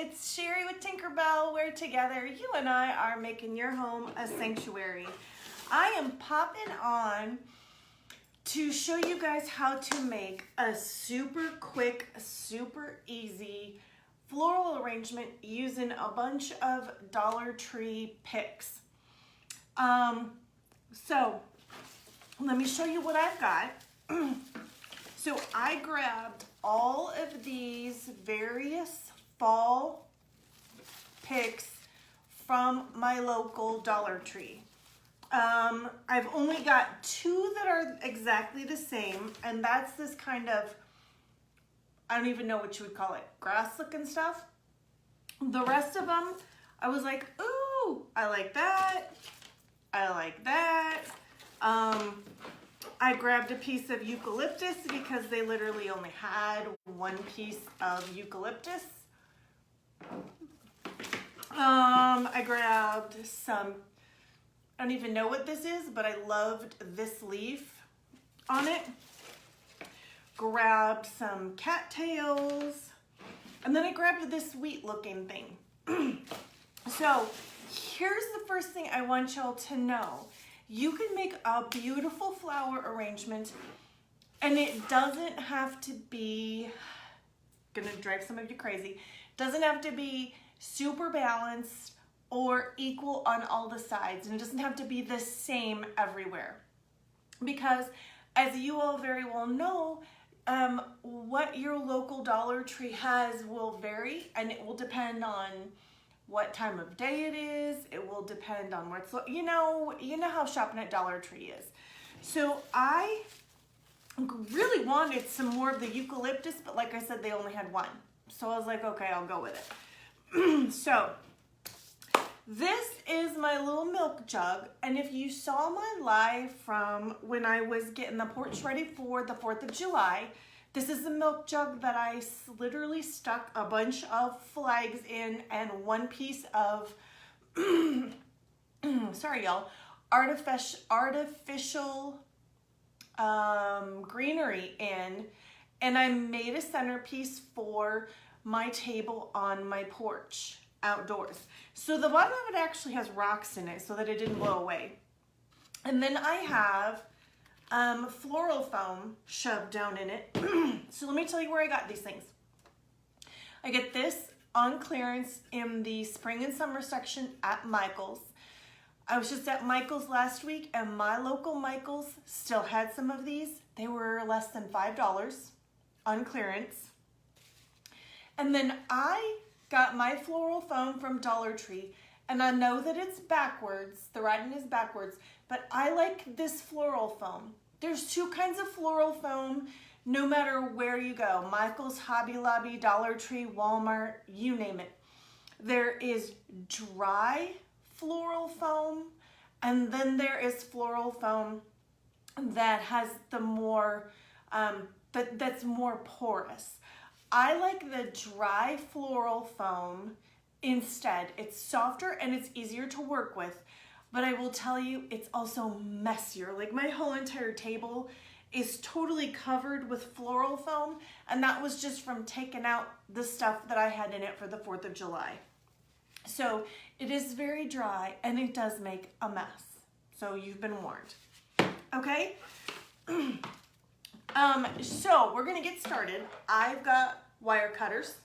It's Sherry with Tinkerbell, where together you and I are making your home a sanctuary. I am popping on to show you guys how to make a super quick, super easy floral arrangement using a bunch of Dollar Tree picks. So let me show you what I've got. So I grabbed all of these various fall picks from my local Dollar Tree. I've only got two that are exactly the same, and that's this kind of, I don't even know what you would call it, grass looking stuff. The rest of them, I was like, ooh, I like that. I like that. I grabbed a piece of eucalyptus because they literally only had one piece of eucalyptus. I grabbed some, I don't even know what this is, but I loved this leaf on it. Grabbed some cattails, and then I grabbed this sweet looking thing. So here's the first thing I want y'all to know. You can make a beautiful flower arrangement, and it doesn't have to be, gonna drive some of you crazy, doesn't have to be super balanced or equal on all the sides, and it doesn't have to be the same everywhere. Because as you all very well know, what your local Dollar Tree has will vary, and it will depend on what time of day it is. It will depend on what's, you know how shopping at Dollar Tree is. So I really wanted some more of the eucalyptus, but like I said, they only had one. So I was like, okay, I'll go with it. So this is my little milk jug, and if you saw my live from when I was getting the porch ready for the 4th of July, this is the milk jug that I literally stuck a bunch of flags in and one piece of, sorry y'all, artificial greenery in, and I made a centerpiece for my table on my porch outdoors. So the bottom of it actually has rocks in it so that it didn't blow away. And then I have floral foam shoved down in it. So let me tell you where I got these things. I get this on clearance in the spring and summer section at Michael's. I was just at Michael's last week, and my local Michael's still had some of these. They were less than $5 on clearance. And then I got my floral foam from Dollar Tree, and I know that it's backwards, the writing is backwards, but I like this floral foam. There's two kinds of floral foam no matter where you go. Michael's, Hobby Lobby, Dollar Tree, Walmart, you name it. There is dry floral foam, and then there is floral foam that has the more, that's more porous. I like the dry floral foam instead. It's softer and it's easier to work with, but I will tell you, it's also messier. Like my whole entire table is totally covered with floral foam, and that was just from taking out the stuff that I had in it for the 4th of July. So it is very dry and it does make a mess. So you've been warned. Okay? So we're gonna get started. I've got wire cutters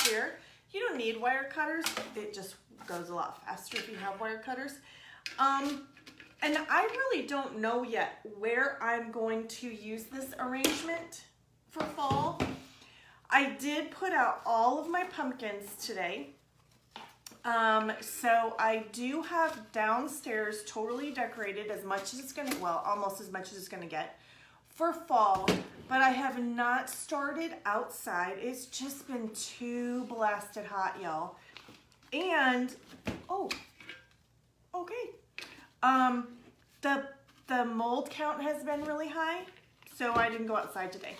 here. You don't need wire cutters. It just goes a lot faster if you have wire cutters. And I really don't know yet where I'm going to use this arrangement for fall. I did put out all of my pumpkins today. So I do have downstairs totally decorated as much as it's gonna, well, almost as much as it's gonna get for fall, but I have not started outside. It's just been too blasted hot, y'all. And, oh, okay. The mold count has been really high, so I didn't go outside today.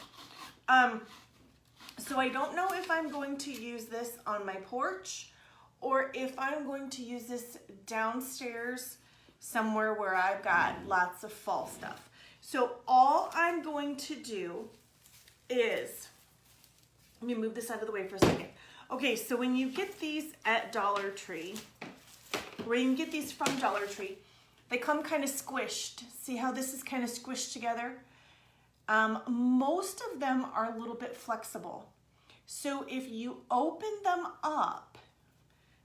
So I don't know if I'm going to use this on my porch or if I'm going to use this downstairs somewhere where I've got lots of fall stuff. So all I'm going to do is, let me move this out of the way for a second. Okay, so when you get these at Dollar Tree, when you get these from Dollar Tree, they come kind of squished. See how this is kind of squished together? Most of them are a little bit flexible. So if you open them up,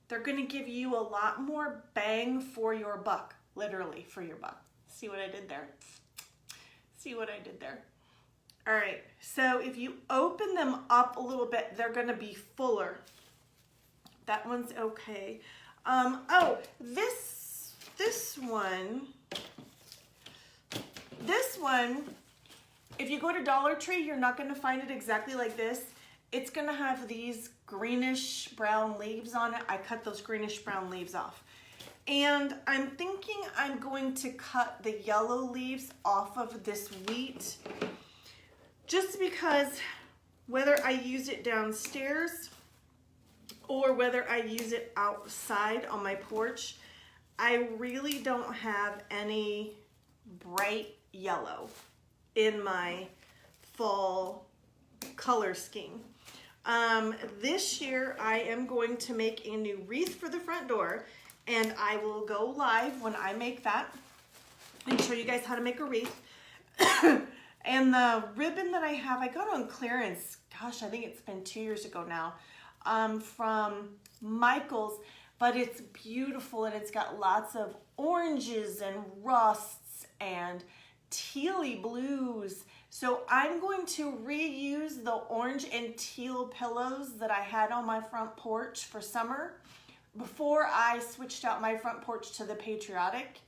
they're gonna give you a lot more bang for your buck, literally for your buck. See what I did there? See what I did there? All right, so if you open them up a little bit, they're gonna be fuller. That one's okay. Oh, this one, if you go to Dollar Tree, you're not gonna find it exactly like this. It's gonna have these greenish brown leaves on it. I cut those greenish brown leaves off. And I'm thinking I'm going to cut the yellow leaves off of this wheat, just because whether I use it downstairs or whether I use it outside on my porch, I really don't have any bright yellow in my fall color scheme. This year I am going to make a new wreath for the front door, and I will go live when I make that and show you guys how to make a wreath. And the ribbon that I have, I got on clearance, gosh, I think it's been 2 years ago now, from Michael's, but it's beautiful and it's got lots of oranges and rusts and tealy blues. So I'm going to reuse the orange and teal pillows that I had on my front porch for summer before I switched out my front porch to the patriotic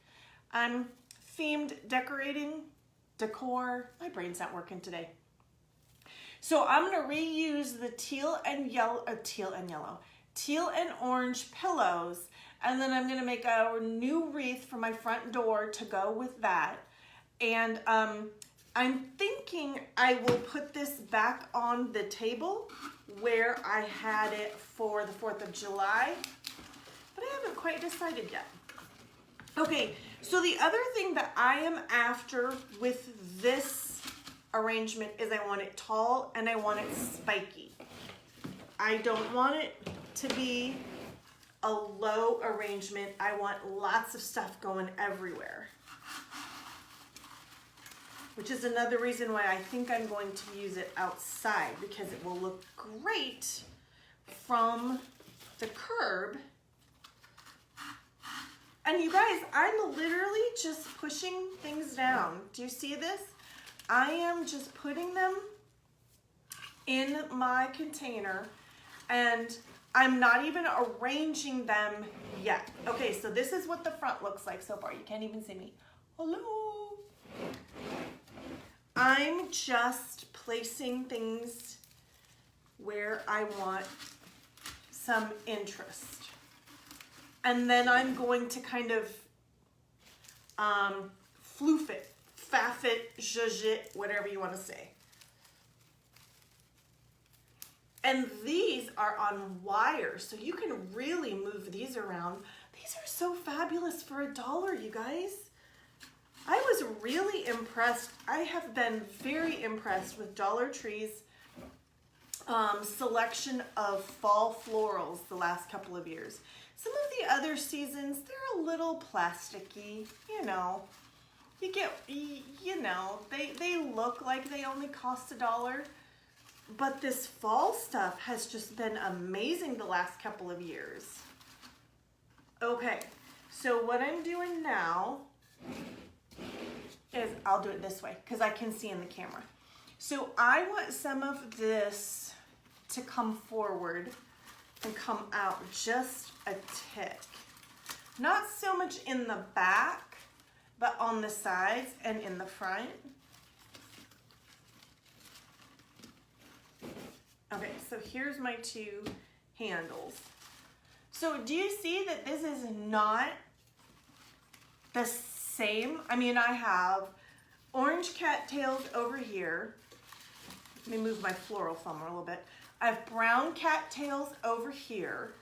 themed decor. My brain's not working today. So I'm gonna reuse the teal and orange pillows, and then I'm gonna make a new wreath for my front door to go with that. And I'm thinking I will put this back on the table where I had it for the 4th of July, but I haven't quite decided yet. Okay, so the other thing that I am after with this arrangement is I want it tall and I want it spiky. I don't want it to be a low arrangement. I want lots of stuff going everywhere, which is another reason why I think I'm going to use it outside, because it will look great from the curb. And you guys, I'm literally just pushing things down. Do you see this? I am just putting them in my container, and I'm not even arranging them yet. Okay, so this is what the front looks like so far. You can't even see me. Hello. I'm just placing things where I want some interest. And then I'm going to kind of floof it, faff it, zhuzh it, whatever you want to say. And these are on wire, so you can really move these around. These are so fabulous for $1, you guys. I was really impressed. I have been very impressed with Dollar Tree's selection of fall florals the last couple of years. Some of the other seasons, they're a little plasticky, you know. You get, you know, they look like they only cost $1, but this fall stuff has just been amazing the last couple of years. Okay, so what I'm doing now is, I'll do it this way because I can see in the camera. So I want some of this to come forward and come out just a tick. Not so much in the back, but on the sides and in the front. Okay, so here's my two handles. So do you see that this is not the same? I mean, I have orange cattails over here. Let me move my floral thumb a little bit. I have brown cattails over here,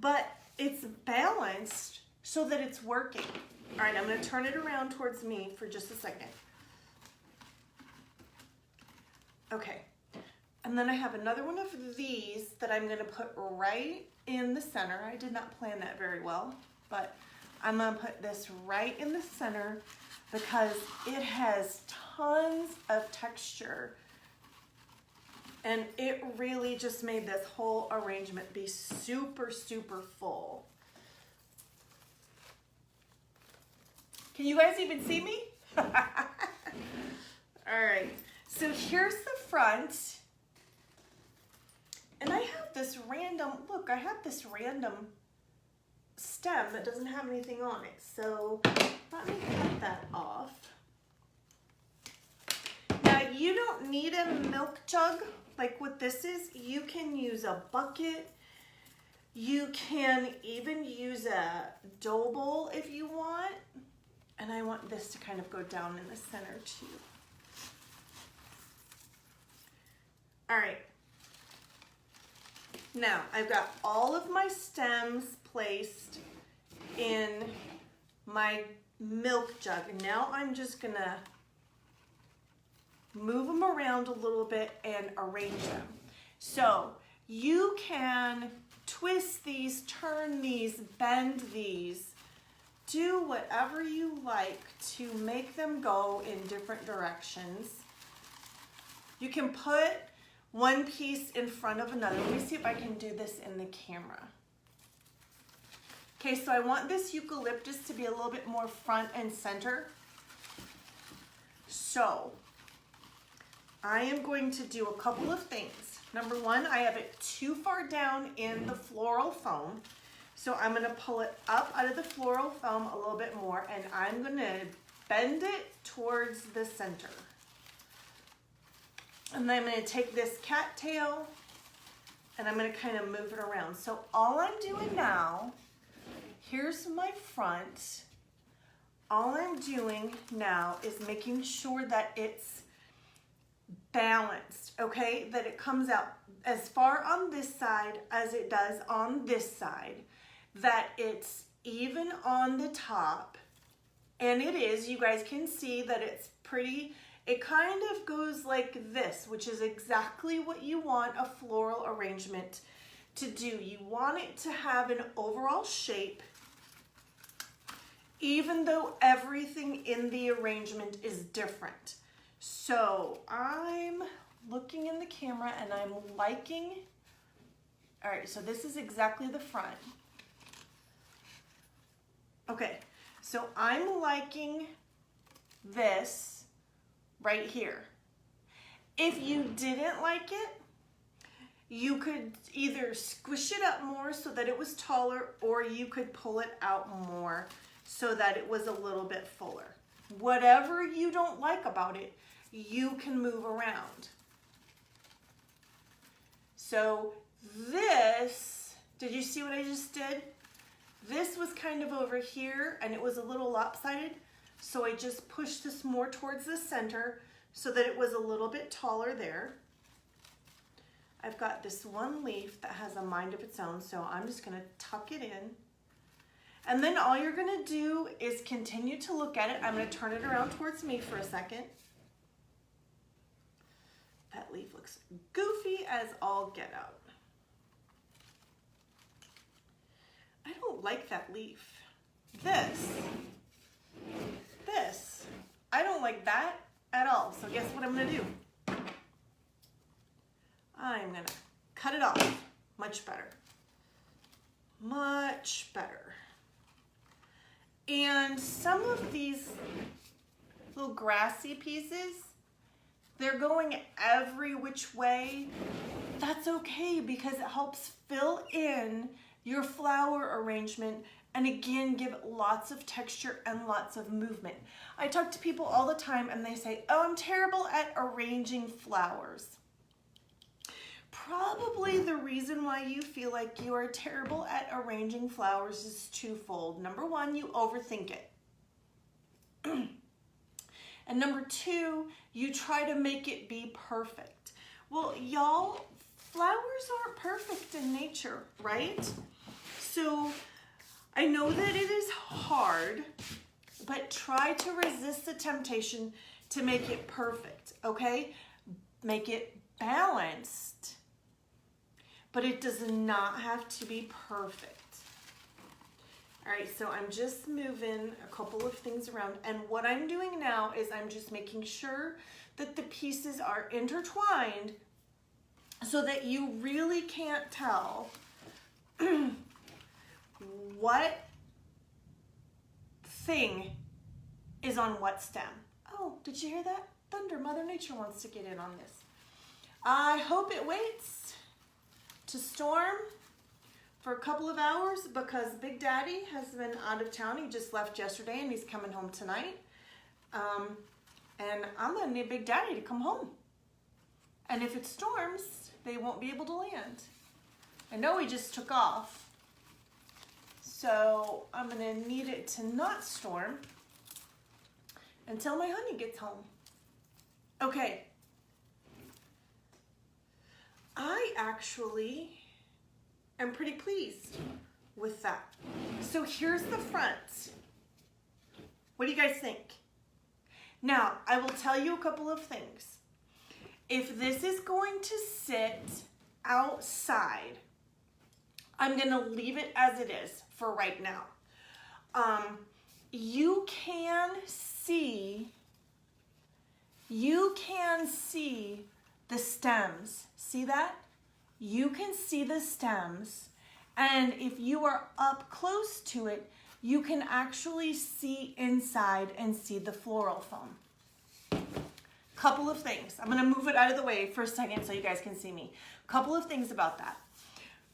but it's balanced so that it's working. All right, I'm gonna turn it around towards me for just a second. Okay, And then I have another one of these that I'm gonna put right in the center. I did not plan that very well, but I'm gonna put this right in the center because it has tons of texture. And it really just made this whole arrangement be super, super full. Can you guys even see me? All right, so here's the front. And I have this random, look, I have this random stem that doesn't have anything on it. So let me cut that off. Now you don't need a milk jug like what this is. You can use a bucket. You can even use a dough bowl if you want. And I want this to kind of go down in the center too. All right. Now, I've got all of my stems placed in my milk jug. And now I'm just gonna move them around a little bit and arrange them. So you can twist these, turn these, bend these, do whatever you like to make them go in different directions. You can put one piece in front of another. Let me see if I can do this in the camera. Okay, so I want this eucalyptus to be a little bit more front and center. So I am going to do a couple of things. Number one, I have it too far down in the floral foam. So I'm gonna pull it up out of the floral foam a little bit more, and I'm gonna bend it towards the center. And then I'm gonna take this cattail and I'm gonna kind of move it around. So all I'm doing now, here's my front. All I'm doing now is making sure that it's balanced, okay? That it comes out as far on this side as it does on this side. That it's even on the top. And it is, you guys can see that it's pretty. It kind of goes like this, which is exactly what you want a floral arrangement to do. You want it to have an overall shape, even though everything in the arrangement is different. So I'm looking in the camera and I'm liking, all right, so this is exactly the front. Okay, so I'm liking this right here. If you didn't like it, you could either squish it up more so that it was taller, or you could pull it out more so that it was a little bit fuller. Whatever you don't like about it, you can move around. So this, did you see what I just did? This was kind of over here and it was a little lopsided. So I just pushed this more towards the center so that it was a little bit taller there. I've got this one leaf that has a mind of its own, so I'm just gonna tuck it in. And then all you're gonna do is continue to look at it. I'm gonna turn it around towards me for a second. That leaf looks goofy as all get out. I don't like that leaf. This, I don't like that at all. So guess what I'm gonna do? I'm gonna cut it off. Much better. Much better. And some of these little grassy pieces, they're going every which way. That's okay because it helps fill in your flower arrangement and again give it lots of texture and lots of movement. I talk to people all the time and they say, oh, I'm terrible at arranging flowers. Probably the reason why you feel like you are terrible at arranging flowers is twofold. Number one, you overthink it. And number two, you try to make it be perfect. Well, y'all, flowers aren't perfect in nature, right? So I know that it is hard, but try to resist the temptation to make it perfect, okay? Make it balanced, but it does not have to be perfect. All right, so I'm just moving a couple of things around, and what I'm doing now is I'm just making sure that the pieces are intertwined so that you really can't tell what thing is on what stem. Oh, did you hear that? Thunder, Mother Nature wants to get in on this. I hope it waits to storm for a couple of hours because Big Daddy has been out of town. He just left yesterday and he's coming home tonight. And I'm gonna need Big Daddy to come home. And if it storms, they won't be able to land. I know he just took off. So I'm gonna need it to not storm until my honey gets home. Okay. I actually am pretty pleased with that. So here's the front. What do you guys think? Now, I will tell you a couple of things. If this is going to sit outside, I'm gonna leave it as it is for right now. You can see the stems. See that? You can see the stems, and if you are up close to it, you can actually see inside and see the floral foam. Couple of things. I'm gonna move it out of the way for a second so you guys can see me. Couple of things about that.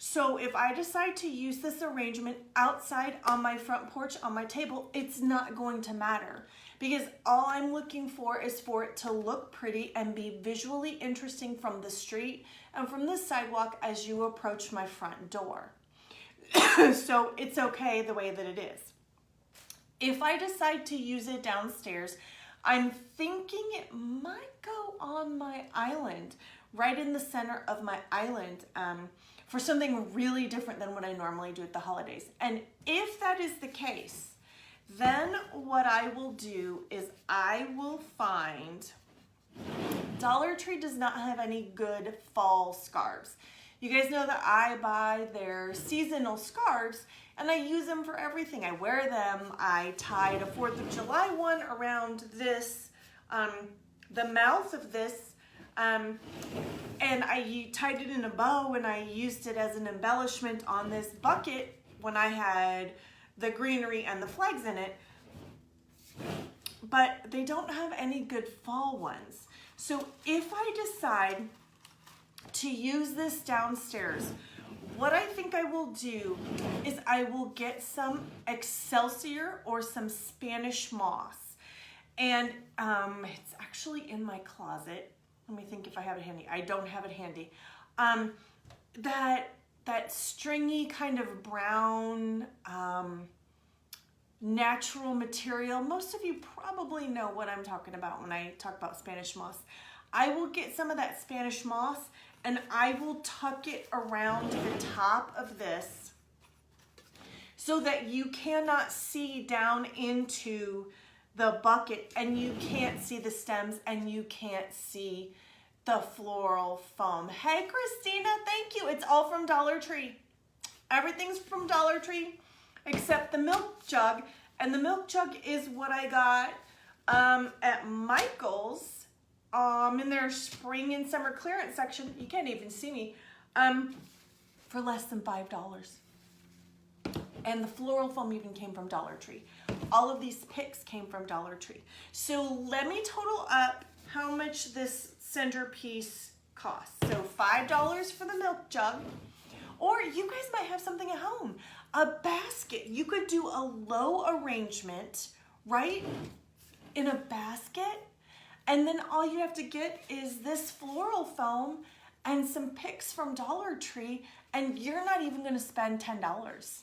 So if I decide to use this arrangement outside on my front porch, on my table, it's not going to matter because all I'm looking for is for it to look pretty and be visually interesting from the street and from the sidewalk as you approach my front door. So it's okay the way that it is. If I decide to use it downstairs, I'm thinking it might go on my island, right in the center of my island, for something really different than what I normally do at the holidays. And if that is the case, then what I will do is I will find, Dollar Tree does not have any good fall scarves. You guys know that I buy their seasonal scarves and I use them for everything. I wear them. I tied a 4th of July one around this, the mouth of this, and I tied it in a bow and I used it as an embellishment on this bucket when I had the greenery and the flags in it. But they don't have any good fall ones. So if I decide to use this downstairs, what I think I will do is I will get some Excelsior or some Spanish moss. And it's actually in my closet. Let me think if I have it handy. I don't have it handy. That stringy kind of brown natural material. Most of you probably know what I'm talking about when I talk about Spanish moss. I will get some of that Spanish moss and I will tuck it around the top of this so that you cannot see down into the bucket and you can't see the stems and you can't see the floral foam. Hey Christina, thank you. It's all from Dollar Tree. Everything's from Dollar Tree except the milk jug. And the milk jug is what I got at Michael's in their spring and summer clearance section. You can't even see me. For less than $5. And the floral foam even came from Dollar Tree. All of these picks came from Dollar Tree. So let me total up how much this centerpiece costs. So $5 for the milk jug. Or you guys might have something at home. A basket. You could do a low arrangement, right? In a basket. And then all you have to get is this floral foam and some picks from Dollar Tree, and you're not even going to spend $10.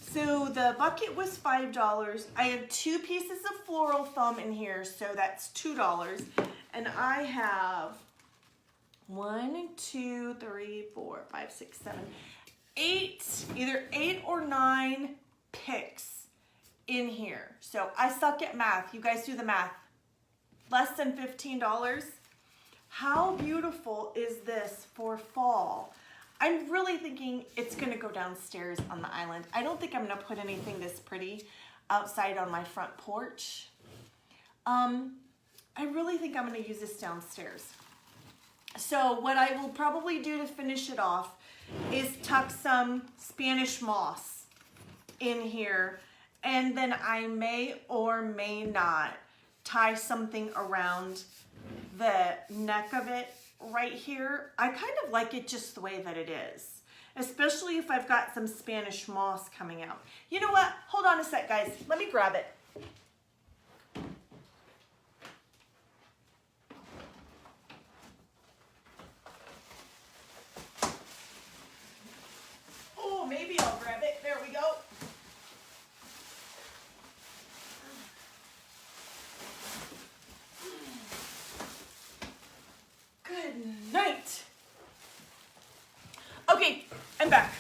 So the bucket was $5. I have 2 pieces of floral foam in here, so that's $2. And I have 1, 2, 3, 4, 5, 6, 7, 8, either 8 or 9 picks in here. So I suck at math. You guys do the math. Less than $15. How beautiful is this for fall? I'm really thinking it's gonna go downstairs on the island. I don't think I'm gonna put anything this pretty outside on my front porch. I really think I'm gonna use this downstairs. So what I will probably do to finish it off is tuck some Spanish moss in here, and then I may or may not tie something around the neck of it right here. I kind of like it just the way that it is, especially if I've got some Spanish moss coming out. You know what? Hold on a sec, guys. Let me grab it. Oh, maybe I'll grab it. There we go. Good night. Okay, I'm back.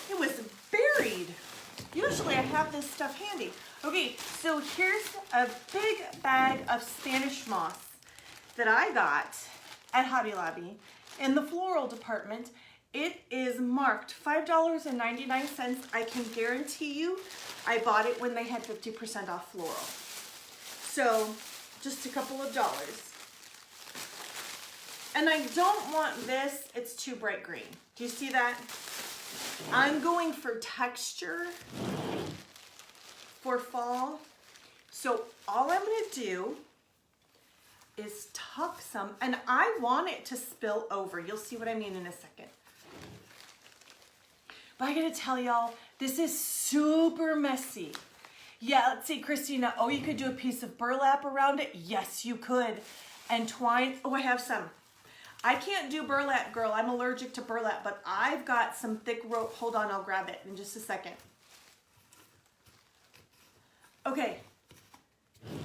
It was buried. Usually I have this stuff handy. Okay, so here's a big bag of Spanish moss that I got at Hobby Lobby in the floral department. It is marked $5.99. I can guarantee you I bought it when they had 50% off floral. So just a couple of dollars. And I don't want this, it's too bright green. Do you see that? I'm going for texture for fall. So all I'm gonna do is tuck some, and I want it to spill over. You'll see what I mean in a second. But I gotta tell y'all, this is super messy. Yeah, let's see, Christina, oh, you could do a piece of burlap around it? Yes, you could. And twine, oh, I have some. I can't do burlap, girl. I'm allergic to burlap, but I've got some thick rope. Hold on, I'll grab it in just a second. Okay,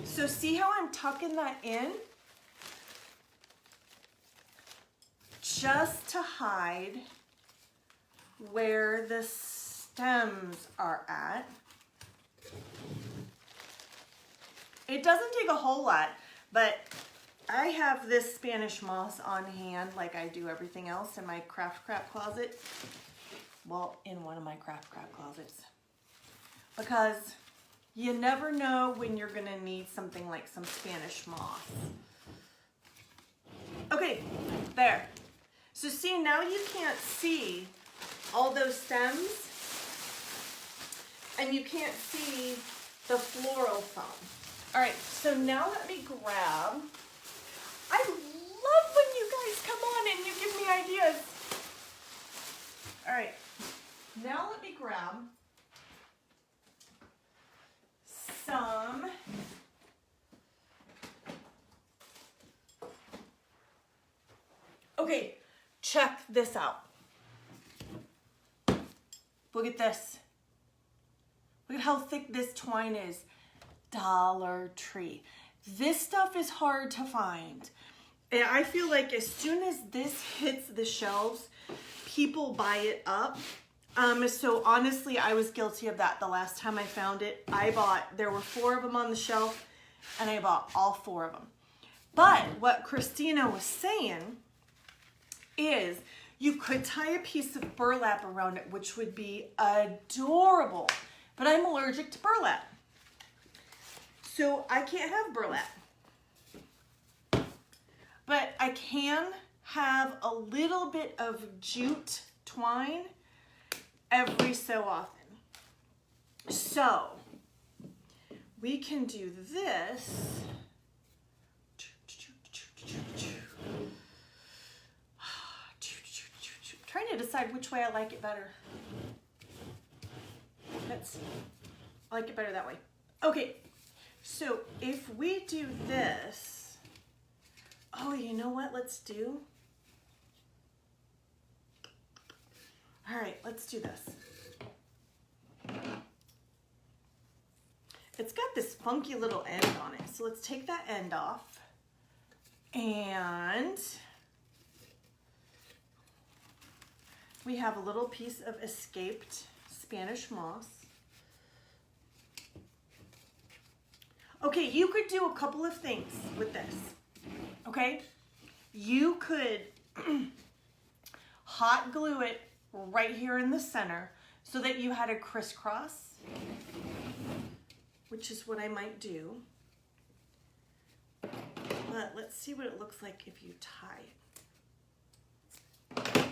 so see how I'm tucking that in? Just to hide where the stems are at. It doesn't take a whole lot, but I have this Spanish moss on hand like I do everything else in my craft crap closet. Well, in one of my craft crap closets. Because you never know when you're gonna need something like some Spanish moss. Okay, there. So see, now you can't see all those stems, and you can't see the floral foam. All right, so now let me grab. I love when you guys come on and you give me ideas. All right, now let me grab some okay, check this out. Look at this. Look at how thick this twine is. Dollar Tree. This stuff is hard to find. And I feel like as soon as this hits the shelves, people buy it up. So honestly, I was guilty of that the last time I found it. There were 4 of them on the shelf, and I bought all 4 of them. But what Christina was saying is you could tie a piece of burlap around it, which would be adorable. But I'm allergic to burlap. So I can't have burlap. But I can have a little bit of jute twine every so often. So we can do this. Trying to decide which way I like it better. I like it better that way. Okay, so if we do this, oh, you know what? Let's do. All right, let's do this. It's got this funky little end on it, so let's take that end off. And we have a little piece of escaped Spanish moss. Okay, you could do a couple of things with this, okay? you could hot glue it right here in the center so that you had a crisscross, which is what I might do. But let's see what it looks like if you tie it.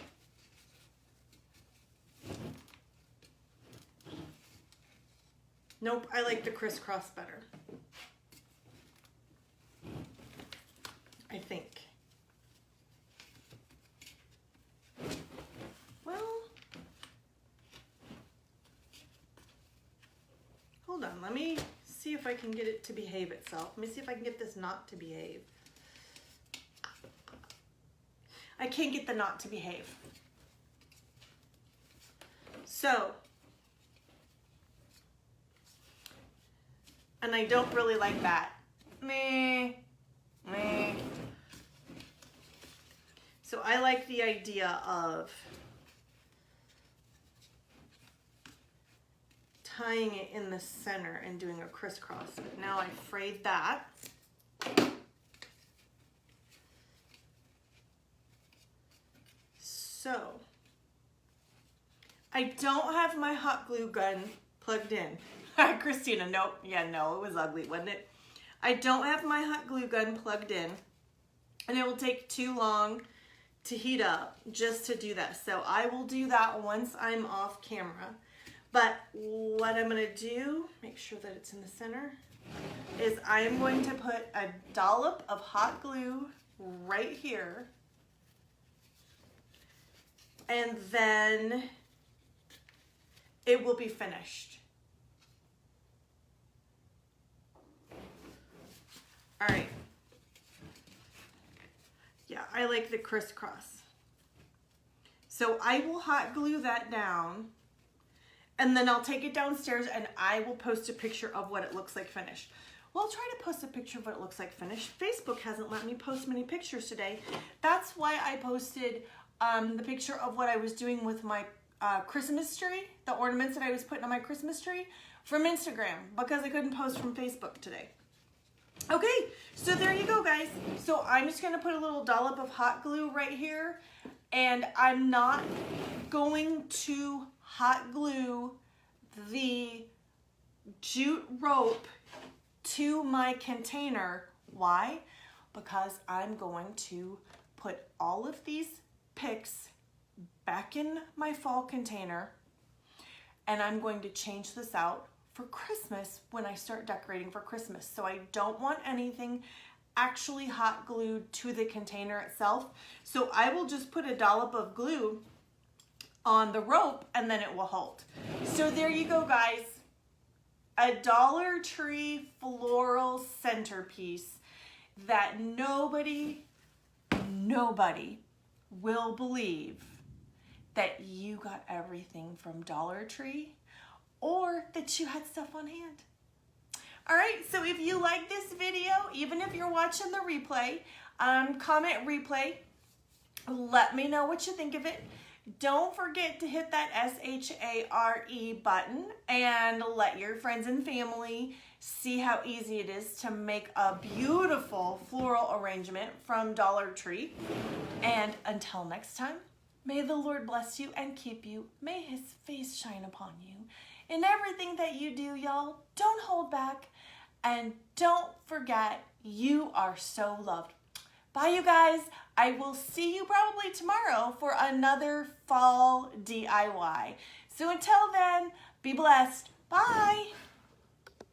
Nope, I like the crisscross better. I think. Well, hold on, let me see if I can get it to behave itself. Let me see if I can get this knot to behave. I can't get the knot to behave. So, and I don't really like that. Meh. So I like the idea of tying it in the center and doing a crisscross. But now I frayed that. So I don't have my hot glue gun plugged in. Christina, nope. Yeah, no, it was ugly, wasn't it? I don't have my hot glue gun plugged in, and it will take too long to heat up just to do that. So I will do that once I'm off camera. But what I'm gonna do, make sure that it's in the center, is I'm going to put a dollop of hot glue right here. And then it will be finished. All right. Yeah, I like the crisscross. So I will hot glue that down, and then I'll take it downstairs and I will post a picture of what it looks like finished. Well, I'll try to post a picture of what it looks like finished. Facebook hasn't let me post many pictures today. That's why I posted the picture of what I was doing with my Christmas tree, the ornaments that I was putting on my Christmas tree, from Instagram, because I couldn't post from Facebook today. Okay, so there you go, guys. So I'm just gonna put a little dollop of hot glue right here, and I'm not going to hot glue the jute rope to my container. Why? Because I'm going to put all of these picks back in my fall container, and I'm going to change this out for Christmas when I start decorating for Christmas. So I don't want anything actually hot glued to the container itself. So I will just put a dollop of glue on the rope and then it will hold. So there you go, guys. A Dollar Tree floral centerpiece that nobody will believe that you got everything from Dollar Tree, or that you had stuff on hand. All right, so if you like this video, even if you're watching the replay, comment replay, let me know what you think of it. Don't forget to hit that SHARE button and let your friends and family see how easy it is to make a beautiful floral arrangement from Dollar Tree. And until next time, may the Lord bless you and keep you. May his face shine upon you. In everything that you do, y'all, don't hold back, and don't forget, you are so loved. Bye, you guys. I will see you probably tomorrow for another fall DIY. So until then, be blessed. Bye.